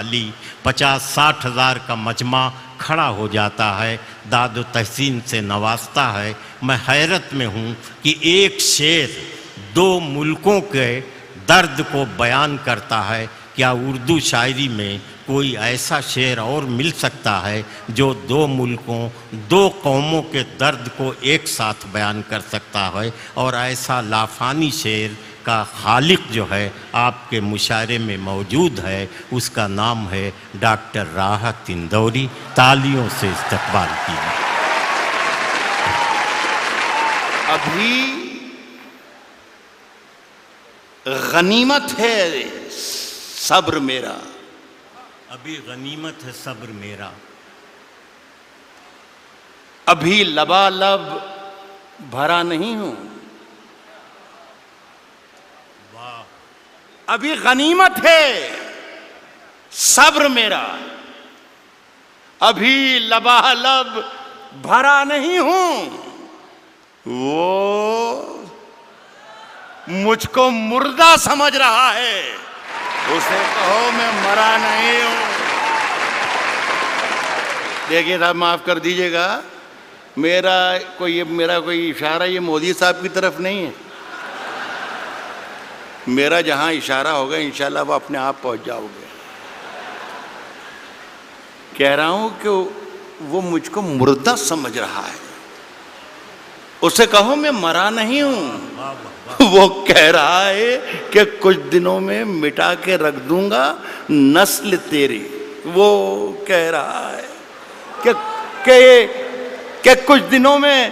علی 50-60 ہزار کا مجمع کھڑا ہو جاتا ہے، داد و تحسین سے نوازتا ہے۔ میں حیرت میں ہوں کہ ایک شعر 2 ملکوں کے درد کو بیان کرتا ہے۔ کیا اردو شاعری میں کوئی ایسا شعر اور مل سکتا ہے جو 2 ملکوں 2 قوموں کے درد کو ایک ساتھ بیان کر سکتا ہے؟ اور ایسا لافانی شعر کا خالق جو ہے آپ کے مشاعرے میں موجود ہے، اس کا نام ہے ڈاکٹر راحت اندوری۔ تالیوں سے استقبال کیجیے۔ ابھی غنیمت ہے صبر میرا، ابھی غنیمت ہے صبر میرا، ابھی لبالب بھرا نہیں ہوں، ابھی غنیمت ہے صبر میرا، ابھی لبالب بھرا نہیں ہوں۔ وہ مجھ کو مردہ سمجھ رہا ہے، اسے کہو میں مرا نہیں ہوں۔ دیکھیے صاحب، معاف کر دیجئے گا، میرا کوئی اشارہ یہ مودی صاحب کی طرف نہیں ہے۔ میرا جہاں اشارہ ہوگا انشاءاللہ وہ اپنے آپ پہنچ جاؤ گے۔ کہہ رہا ہوں کہ وہ مجھ کو مردہ سمجھ رہا ہے، اسے کہو میں مرا نہیں ہوں۔ وہ کہہ رہا ہے کہ کچھ دنوں میں مٹا کے رکھ دوں گا نسل تیری۔ وہ کہہ رہا ہے کہ کچھ دنوں میں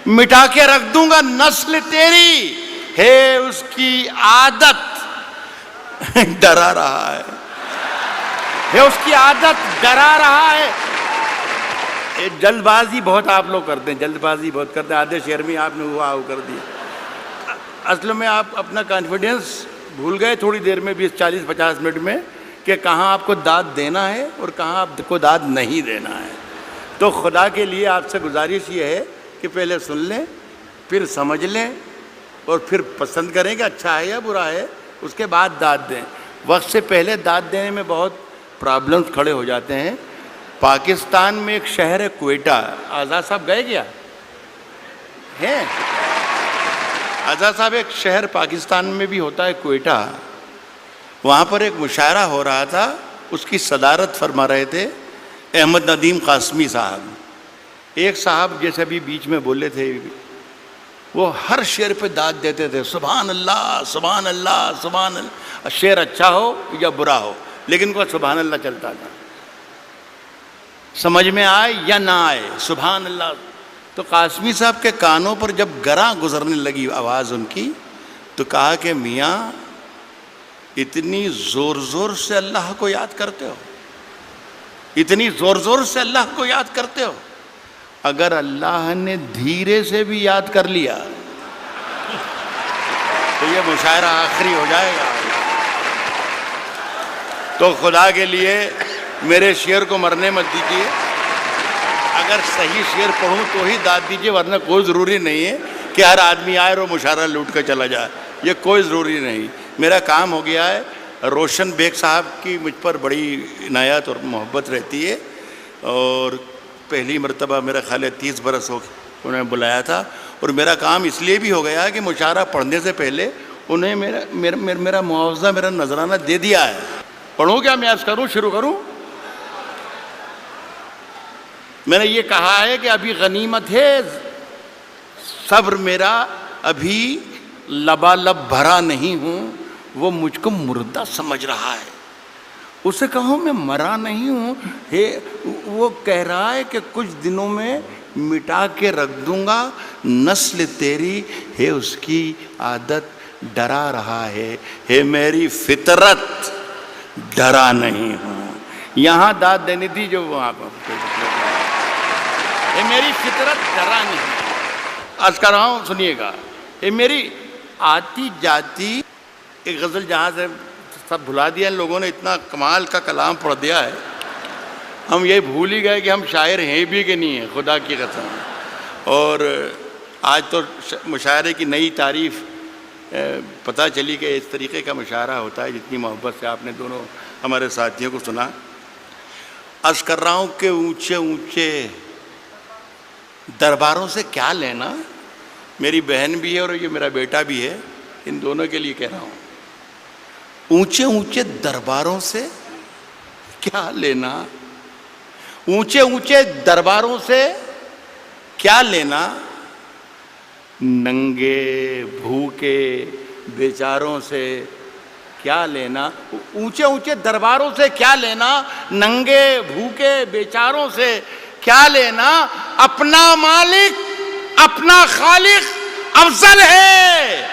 مٹا کے رکھ دوں گا نسل تیری، ہے اس کی عادت ڈرا رہا ہے، ہے اس کی عادت ڈرا رہا ہے۔ جلد بازی بہت آپ لوگ کرتے ہیں، جلد بازی بہت کرتے ہیں، آدھے شعر میں آپ نے ہوا ہو کر دیا۔ اصل میں آپ اپنا کانفیڈنس بھول گئے تھوڑی دیر میں، 20-40-50 منٹ میں، کہ کہاں آپ کو داد دینا ہے اور کہاں آپ کو داد نہیں دینا ہے۔ تو خدا کے لیے آپ سے گزارش یہ ہے کہ پہلے سن لیں، پھر سمجھ لیں، اور پھر پسند کریں کہ اچھا ہے یا برا ہے، اس کے بعد داد دیں۔ وقت سے پہلے داد دینے میں بہت پرابلمز کھڑے ہو جاتے ہیں۔ پاکستان میں ایک شہر ہے کوئٹہ، آزاد صاحب گئے کیا ہیں؟ آزاد صاحب، ایک شہر پاکستان میں بھی ہوتا ہے کوئٹہ، وہاں پر ایک مشاعرہ ہو رہا تھا، اس کی صدارت فرما رہے تھے احمد ندیم قاسمی صاحب۔ ایک صاحب جیسے ابھی بیچ میں بولے تھے، وہ ہر شعر پہ داد دیتے تھے، سبحان اللہ سبحان اللہ سبحان اللہ، شعر اچھا ہو یا برا ہو لیکن وہ سبحان اللہ چلتا تھا، سمجھ میں آئے یا نہ آئے سبحان اللہ۔ تو قاسمی صاحب کے کانوں پر جب گراں گزرنے لگی آواز ان کی، تو کہا کہ میاں اتنی زور زور سے اللہ کو یاد کرتے ہو، اتنی زور زور سے اللہ کو یاد کرتے ہو، اگر اللہ نے دھیرے سے بھی یاد کر لیا تو یہ مشاعرہ آخری ہو جائے گا۔ تو خدا کے لیے میرے شعر کو مرنے مت دیجیے، اگر صحیح شعر پڑھوں تو ہی داد دیجیے، ورنہ کوئی ضروری نہیں ہے کہ ہر آدمی آئے اور مشاعرہ لوٹ کر چلا جائے، یہ کوئی ضروری نہیں۔ میرا کام ہو گیا ہے۔ روشن بیگ صاحب کی مجھ پر بڑی عنایت اور محبت رہتی ہے، اور پہلی مرتبہ میرا خیال ہے 30 برس ہو انہیں بلایا تھا، اور میرا کام اس لیے بھی ہو گیا ہے کہ مشاعرہ پڑھنے سے پہلے انہیں میرا معاوضہ، میرا نذرانہ دے دیا ہے۔ پڑھوں کیا میں عرض کروں، شروع کروں؟ میں نے یہ کہا ہے کہ ابھی غنیمت ہے صبر میرا، ابھی لبالب بھرا نہیں ہوں، وہ مجھ کو مردہ سمجھ رہا ہے، اسے کہو میں مرا نہیں ہوں، وہ کہہ رہا ہے کہ کچھ دنوں میں مٹا کے رکھ دوں گا نسل تیری، ہے اس کی عادت ڈرا رہا ہے میری فطرت ڈرا نہیں ہوں۔ یہاں داد دینی تھی جو وہاں پر، اے میری فطرت ڈرا نہیں۔ عرض کر رہا ہوں سنیے گا، اے میری آتی جاتی، ایک غزل جہاں سے سب بھلا دیا ان لوگوں نے، اتنا کمال کا کلام پڑھ دیا ہے، ہم یہ بھول ہی گئے کہ ہم شاعر ہیں بھی کہ نہیں ہیں، خدا کی قسم۔ اور آج تو مشاعرے کی نئی تعریف پتہ چلی کہ اس طریقے کا مشاعرہ ہوتا ہے، جتنی محبت سے آپ نے دونوں ہمارے ساتھیوں کو سنا. عرض کر رہا ہوں کہ اونچے اونچے درباروں سے کیا لینا. میری بہن بھی ہے اور یہ میرا بیٹا بھی ہے, ان دونوں کے لیے کہہ رہا ہوں. اونچے اونچے درباروں سے کیا لینا, اونچے اونچے درباروں سے کیا لینا, ننگے بھوکے بیچاروں سے کیا لینا. اونچے اونچے درباروں سے کیا لینا, ننگے بھوکے بیچاروں سے کیا لینا. اپنا مالک اپنا خالق افضل ہے,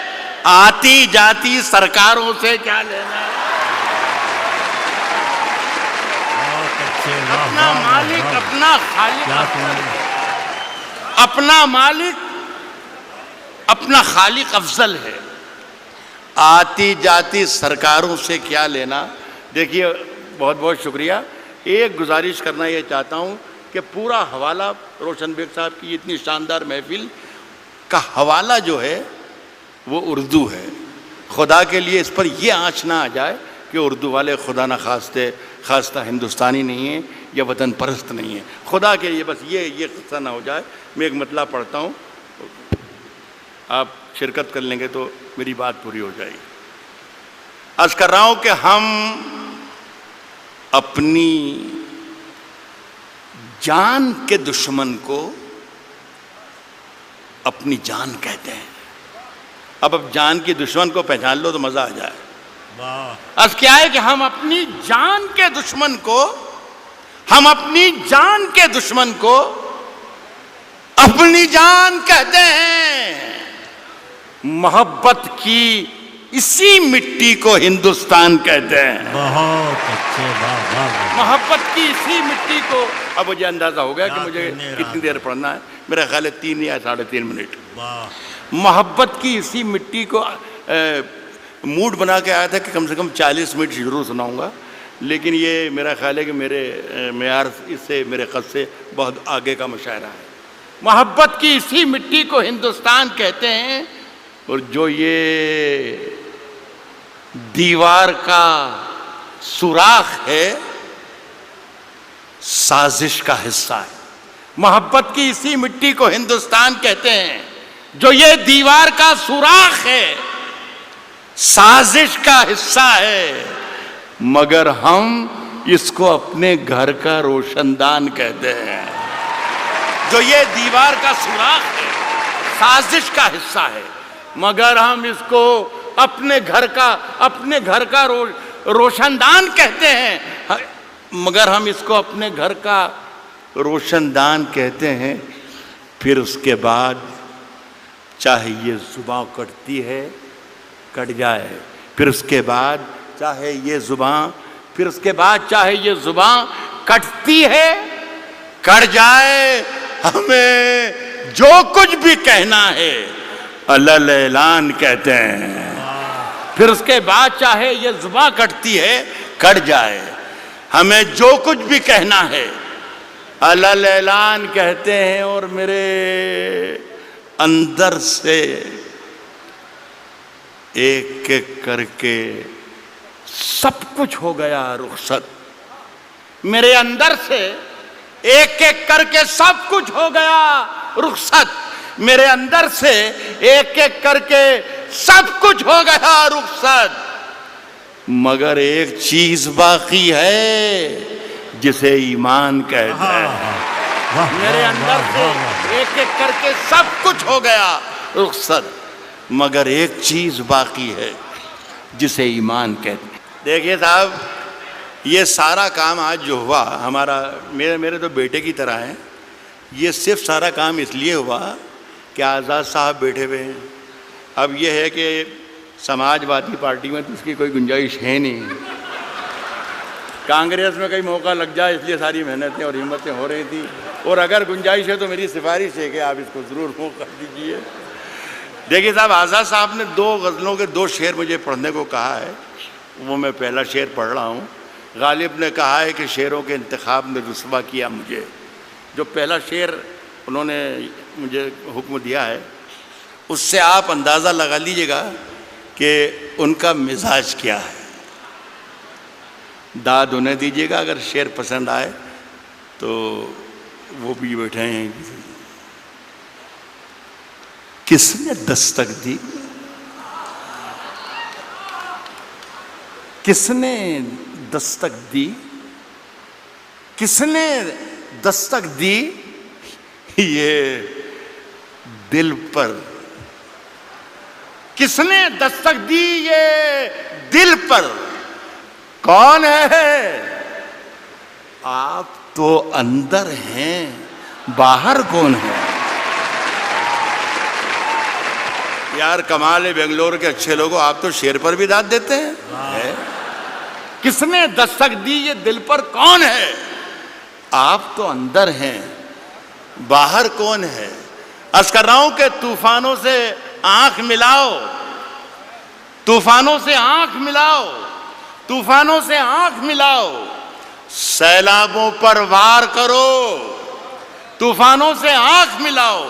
آتی جاتی سرکاروں سے کیا لینا. اپنا مالک اپنا خالق, اپنا مالک اپنا خالق افضل ہے, آتی جاتی سرکاروں سے کیا لینا. دیکھیے بہت بہت شکریہ. ایک گزارش کرنا یہ چاہتا ہوں کہ پورا حوالہ روشن بیگ صاحب کی اتنی شاندار محفل کا حوالہ جو ہے وہ اردو ہے. خدا کے لیے اس پر یہ آنچ نہ آ جائے کہ اردو والے خدا نہ خواستہ ہندوستانی نہیں ہیں یا وطن پرست نہیں ہیں. خدا کے لیے بس یہ قصہ نہ ہو جائے. میں ایک مطلب پڑھتا ہوں, آپ شرکت کر لیں گے تو میری بات پوری ہو جائے گی. عرض کر رہا ہوں کہ ہم اپنی جان کے دشمن کو اپنی جان کہتے ہیں. اب جان کی دشمن کو پہچان لو تو مزہ آ جائے. عرض کیا ہے کہ ہم اپنی جان کے دشمن کو, ہم اپنی جان کے دشمن کو اپنی جان کہتے ہیں. محبت کی اسی مٹی کو ہندوستان کہتے ہیں. بہت اچھے, محبت کی اسی مٹی کو. اب مجھے اندازہ ہو گیا کہ مجھے کتنی دیر پڑھنا ہے. میرا خیال ہے 3 یا 3.5 منٹ. محبت کی اسی مٹی کو موڈ بنا کے آیا تھا کہ کم سے کم 40 منٹ ضرور سناؤں گا, لیکن یہ میرا خیال ہے کہ میرے معیار اس سے, میرے قد سے بہت آگے کا مشاعرہ ہے. محبت کی اسی مٹی کو ہندوستان کہتے ہیں, اور جو یہ دیوار کا سوراخ ہے سازش کا حصہ ہے. محبت کی اسی مٹی کو ہندوستان کہتے ہیں, جو یہ دیوار کا سوراخ ہے سازش کا حصہ ہے, مگر ہم اس کو اپنے گھر کا روشن دان کہتے ہیں. جو یہ دیوار کا سوراخ ہے سازش کا حصہ ہے, مگر ہم اس کو اپنے گھر کا روشن دان کہتے ہیں. مگر ہم اس کو اپنے گھر کا روشن دان کہتے ہیں. پھر اس کے بعد چاہے یہ زباں کٹتی ہے کٹ جائے, پھر اس کے بعد چاہے یہ زباں کٹتی ہے کٹ جائے, ہمیں جو کچھ بھی کہنا ہے علل اعلان کہتے ہیں. پھر اس کے بعد چاہے یہ زباں کٹتی ہے کٹ جائے, ہمیں جو کچھ بھی کہنا ہے علل اعلان کہتے ہیں. اور میرے اندر سے ایک ایک کر کے سب کچھ ہو گیا رخصت. میرے اندر سے ایک ایک کر کے سب کچھ ہو گیا رخصت. میرے اندر سے ایک ایک کر کے سب کچھ ہو گیا رخصت, مگر ایک چیز باقی ہے جسے ایمان کہتے ہیں. میرے اندر سے ایک ایک کر کے سب کچھ ہو گیا رخصت, مگر ایک چیز باقی ہے جسے ایمان کہتے ہیں. دیکھیے صاحب, یہ سارا کام آج جو ہوا ہمارا, میرے تو بیٹے کی طرح ہے. یہ صرف سارا کام اس لیے ہوا کہ آزاد صاحب بیٹھے ہوئے ہیں. اب یہ ہے کہ سماج وادی پارٹی میں تو اس کی کوئی گنجائش ہے نہیں, کانگریس میں کئی موقع لگ جائے, اس لیے ساری محنتیں اور ہمتیں ہو رہی تھیں. اور اگر گنجائش ہے تو میری سفارش ہے کہ آپ اس کو ضرور موقع دیجیے. دیکھیے صاحب, آزاد صاحب نے 2 غزلوں کے 2 شعر مجھے پڑھنے کو کہا ہے, وہ میں پہلا شعر پڑھ رہا ہوں. غالب نے کہا ہے کہ شعروں کے انتخاب نے رسوا کیا مجھے. جو پہلا شعر انہوں نے مجھے حکم دیا ہے اس سے آپ اندازہ لگا لیجئے گا کہ ان کا مزاج کیا ہے. داد انہیں دیجیے گا، اگر شعر پسند آئے تو وہ بھی بیٹھے ہیں. کس نے دستک دی؟ کس نے دستک دی؟ کس نے دستک دی یہ دل پر؟ کس نے دستک دی یہ دل پر؟ کون ہے؟ آپ تو اندر ہیں، باہر کون ہے؟ یار کمال ہے بنگلور کے اچھے لوگوں، آپ تو شیر پر بھی داد دیتے ہیں. کس نے دستک دی یہ دل پر؟ کون ہے؟ آپ تو اندر ہیں، باہر کون ہے؟ عرض کر رہا ہوں کہ طوفانوں سے آنکھ ملاؤ، طوفانوں سے آنکھ ملاؤ، طوفانوں سے آنکھ ملاؤ، سیلابوں پر وار کرو. طوفانوں سے آنکھ ملاؤ،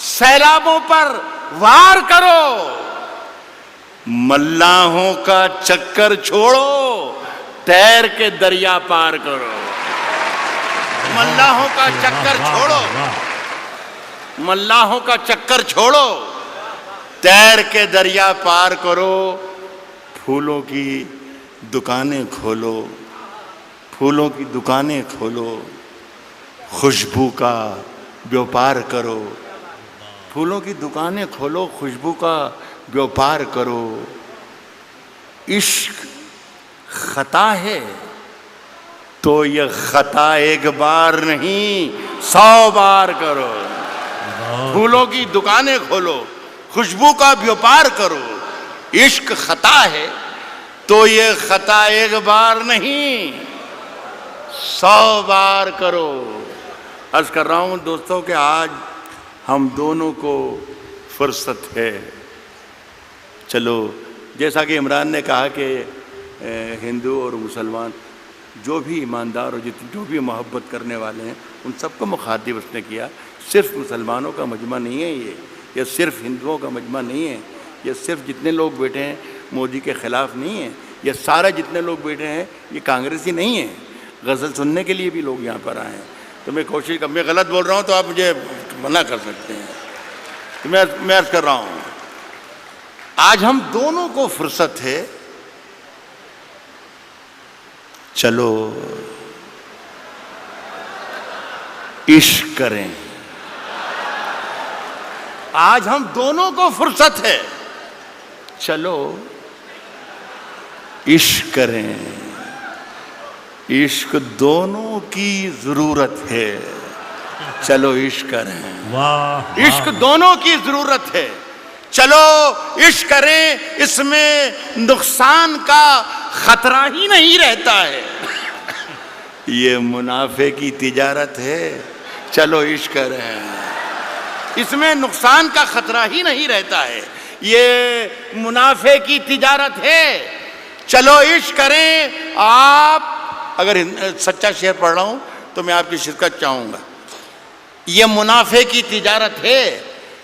سیلابوں پر وار کرو. ملاحوں کا چکر چھوڑو، تیر کے دریا پار کرو. ملاحوں کا چکر چھوڑو، ملاحوں کا چکر چھوڑو، تیر کے دریا پار کرو. پھولوں کی دکانیں کھولو، پھولوں کی دکانیں کھولو، خوشبو کا بیوپار کرو. پھولوں کی دکانیں کھولو، خوشبو کا بیوپار کرو. عشق خطا ہے تو یہ خطا ایک بار نہیں 100 بار کرو. پھولوں کی دکانیں کھولو، خوشبو کا بیوپار کرو. عشق خطا ہے تو یہ خطا ایک بار نہیں 100 بار کرو. عرض کر رہا ہوں دوستوں کہ آج ہم دونوں کو فرصت ہے. چلو جیسا کہ عمران نے کہا کہ ہندو اور مسلمان جو بھی ایماندار اور جو بھی محبت کرنے والے ہیں ان سب کو مخاطب اس نے کیا. صرف مسلمانوں کا مجمع نہیں ہے یہ صرف ہندوؤں کا مجمع نہیں ہے، یہ صرف جتنے لوگ بیٹھے ہیں مودی کے خلاف نہیں ہے، یہ سارے جتنے لوگ بیٹھے ہیں یہ کانگریسی نہیں ہیں. غزل سننے کے لیے بھی لوگ یہاں پر آئے ہیں. تو میں کوشش کر، میں غلط بول رہا ہوں تو آپ مجھے منع کر سکتے ہیں. تو میں عرض کر رہا ہوں آج ہم دونوں کو فرصت ہے. چلو عشق کریں. آج ہم دونوں کو فرصت ہے، چلو عشق کریں. عشق دونوں کی ضرورت ہے، چلو عشق کریں. عشق دونوں کی ضرورت ہے، چلو عشق کریں. اس میں نقصان کا خطرہ ہی نہیں رہتا ہے. یہ منافع کی تجارت ہے، چلو عشق کریں. اس میں نقصان کا خطرہ ہی نہیں رہتا ہے. یہ منافع کی تجارت ہے، چلو عشق کریں. آپ اگر سچا شعر پڑھ رہا ہوں تو میں آپ کی شرکت چاہوں گا. یہ منافع کی تجارت ہے،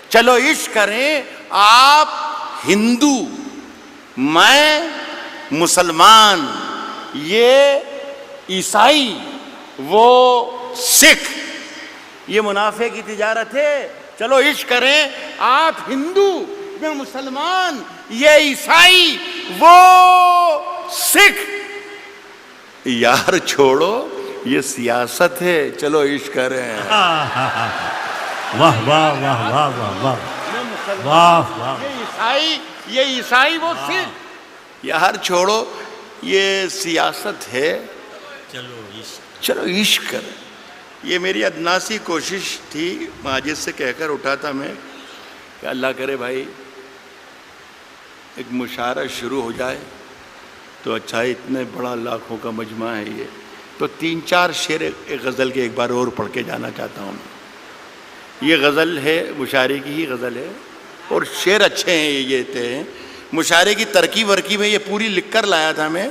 چلو عشق کریں. آپ ہندو، میں مسلمان، یہ عیسائی، وہ سکھ. یہ منافع کی تجارت ہے، چلو عشق کریں. آپ ہندو، میں مسلمان، یہ عیسائی، وہ سکھ. یار چھوڑو یہ سیاست ہے، چلو عشق کریں. واہ واہ واہ واہ واہ واہ واہ واہ. یہ عیسائی وہ سکھ. یار چھوڑو یہ سیاست ہے، چلو عشق کریں. یہ میری ادناسی کوشش تھی، ماجد سے کہہ کر اٹھا تھا میں کہ اللہ کرے بھائی ایک مشاعرہ شروع ہو جائے تو اچھا ہے. اتنے بڑا لاکھوں کا مجمع ہے یہ، تو 3-4 شعر ایک غزل کے ایک بار اور پڑھ کے جانا چاہتا ہوں. یہ غزل ہے، مشاعرے کی ہی غزل ہے اور شعر اچھے ہیں. یہ تھے مشاعرے کی ترکیب ورکیب ہے، یہ پوری لکھ کر لایا تھا میں،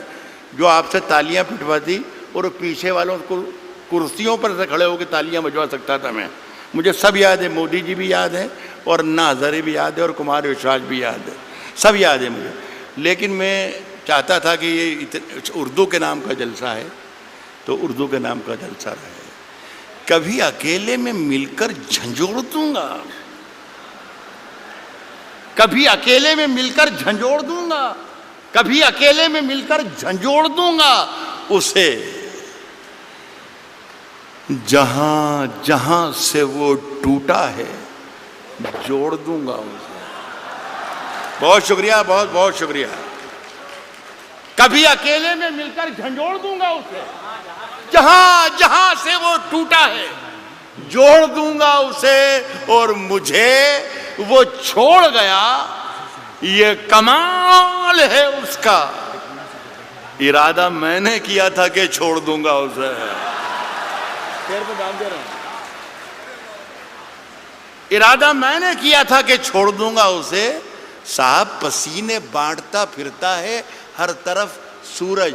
جو آپ سے تالیاں پٹواتی اور پیچھے والوں کو کرسیوں پر سے کھڑے ہو کے تالیاں بجوا سکتا تھا میں. مجھے سب یاد ہے، مودی جی بھی یاد ہے اور انا ہزارے بھی یاد ہے اور کمار وشواس بھی یاد ہے، سب یاد ہے مجھے. لیکن میں چاہتا تھا کہ یہ اردو کے نام کا جلسہ ہے تو اردو کے نام کا جلسہ رہے. کبھی اکیلے میں مل کر جھنجھوڑ دوں گا, کبھی اکیلے میں مل کر جھنجھوڑ دوں گا, کبھی اکیلے میں مل کر جھنجھوڑ دوں گا اسے, جہاں جہاں سے وہ ٹوٹا ہے جوڑ دوں گا اسے. بہت شکریہ, بہت بہت شکریہ. کبھی اکیلے میں مل کر جھنجھوڑ دوں گا اسے, جہاں جہاں سے وہ ٹوٹا ہے جوڑ دوں گا اسے, اور مجھے وہ چھوڑ گیا یہ کمال ہے اس کا, ارادہ میں نے کیا تھا کہ چھوڑ دوں گا اسے. شیر پہ دام دے رہا ہوں. ارادہ میں نے کیا تھا کہ چھوڑ دوں گا اسے, صاحب پسینے بانٹتا پھرتا ہے ہر طرف سورج.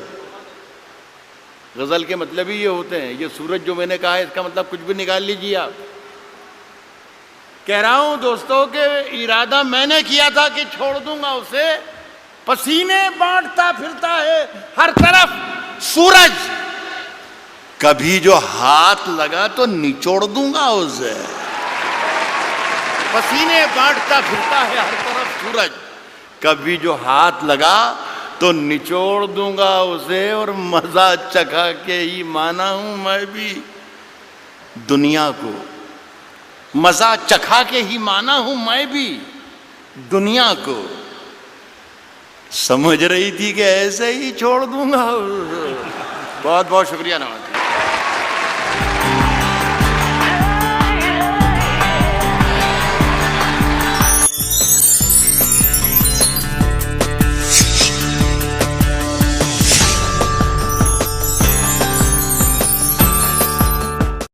غزل کے مطلب ہی یہ ہوتے ہیں. یہ سورج جو میں نے کہا ہے اس کا مطلب کچھ بھی نکال لیجیے آپ. کہہ رہا ہوں دوستوں کہ ارادہ میں نے کیا تھا کہ چھوڑ دوں گا اسے, پسینے بانٹتا پھرتا ہے ہر طرف سورج, کبھی جو ہاتھ لگا تو نچوڑ دوں گا اسے. پسینے بانٹتا پھرتا ہے ہر طرف سورج, کبھی جو ہاتھ لگا تو نچوڑ دوں گا اسے, اور مزہ چکھا کے ہی مانا ہوں میں بھی دنیا کو, مزہ چکھا کے ہی مانا ہوں میں بھی دنیا کو. سمجھ رہی تھی کہ ایسے ہی چھوڑ دوں گا. بہت بہت شکریہ. نواز.